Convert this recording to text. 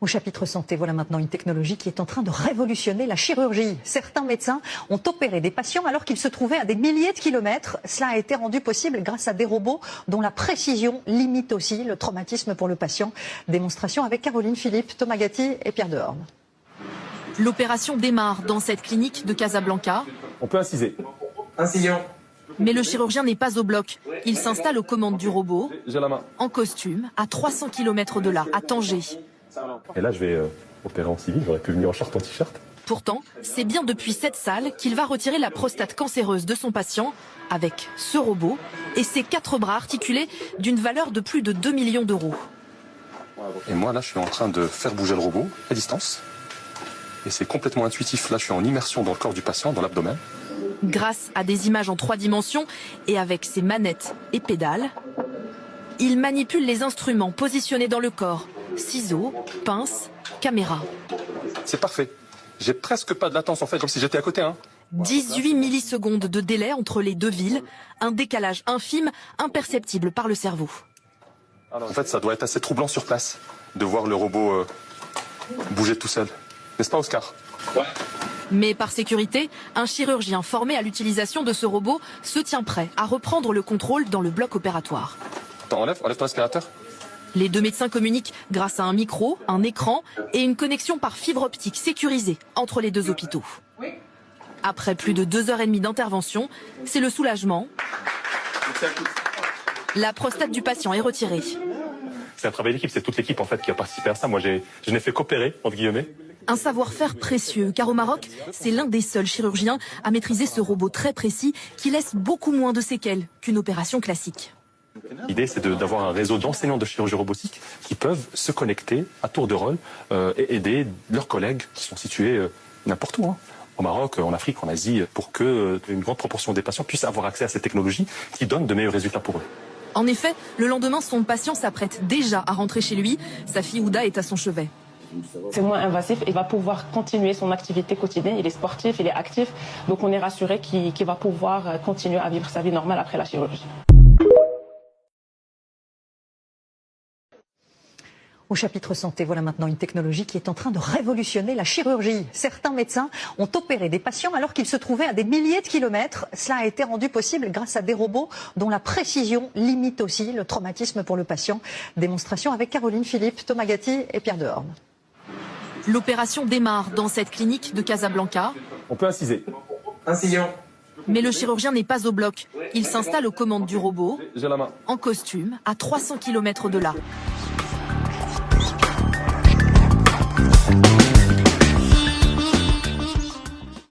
Au chapitre santé, voilà maintenant une technologie qui est en train de révolutionner la chirurgie. Certains médecins ont opéré des patients alors qu'ils se trouvaient à des milliers de kilomètres. Cela a été rendu possible grâce à des robots dont la précision limite aussi le traumatisme pour le patient. Démonstration avec Caroline Philippe, Thomas Gatti et Pierre Dehorne. L'opération démarre dans cette clinique de Casablanca. On peut inciser. Incision. Mais le chirurgien n'est pas au bloc. Il s'installe aux commandes du robot, J'ai la main. en costume, à 300 km de là, à Tanger. Et là, je vais opérer en civil. J'aurais pu venir en short, en t-shirt. Pourtant, c'est bien depuis cette salle qu'il va retirer la prostate cancéreuse de son patient avec ce robot et ses 4 bras articulés d'une valeur de plus de 2 millions d'euros. Et moi, là, je suis en train de faire bouger le robot à distance. Et c'est complètement intuitif. Là, je suis en immersion dans le corps du patient, dans l'abdomen. Grâce à des images en 3 dimensions et avec ses manettes et pédales, il manipule les instruments positionnés dans le corps. Ciseaux, pinces, caméra. C'est parfait. J'ai presque pas de latence, en fait, comme si j'étais à côté. 18 millisecondes de délai entre les deux villes, un décalage infime, imperceptible par le cerveau. En fait, ça doit être assez troublant sur place, de voir le robot bouger tout seul. N'est-ce pas, Oscar? Ouais. Mais par sécurité, un chirurgien formé à l'utilisation de ce robot se tient prêt à reprendre le contrôle dans le bloc opératoire. Attends, enlève ton aspirateur. Les deux médecins communiquent grâce à un micro, un écran et une connexion par fibre optique sécurisée entre les deux hôpitaux. Après plus de 2h30 d'intervention, c'est le soulagement. La prostate du patient est retirée. C'est un travail d'équipe, c'est toute l'équipe en fait qui a participé à ça. Moi, je n'ai fait qu'opérer, entre guillemets. Un savoir-faire précieux, car au Maroc, c'est l'un des seuls chirurgiens à maîtriser ce robot très précis qui laisse beaucoup moins de séquelles qu'une opération classique. L'idée, c'est d'avoir un réseau d'enseignants de chirurgie robotique qui peuvent se connecter à tour de rôle et aider leurs collègues qui sont situés n'importe où, au Maroc, en Afrique, en Asie, pour qu'une grande proportion des patients puissent avoir accès à ces technologies qui donnent de meilleurs résultats pour eux. En effet, le lendemain, son patient s'apprête déjà à rentrer chez lui. Sa fille Ouda est à son chevet. C'est moins invasif et va pouvoir continuer son activité quotidienne. Il est sportif, il est actif, donc on est rassuré qu'il va pouvoir continuer à vivre sa vie normale après la chirurgie. Au chapitre santé, voilà maintenant une technologie qui est en train de révolutionner la chirurgie. Certains médecins ont opéré des patients alors qu'ils se trouvaient à des milliers de kilomètres. Cela a été rendu possible grâce à des robots dont la précision limite aussi le traumatisme pour le patient. Démonstration avec Caroline Philippe, Thomas Gatti et Pierre Dehorne. L'opération démarre dans cette clinique de Casablanca. On peut inciser. Incision. Mais le chirurgien n'est pas au bloc. Il s'installe aux commandes du robot, J'ai la main. en costume, à 300 km de là.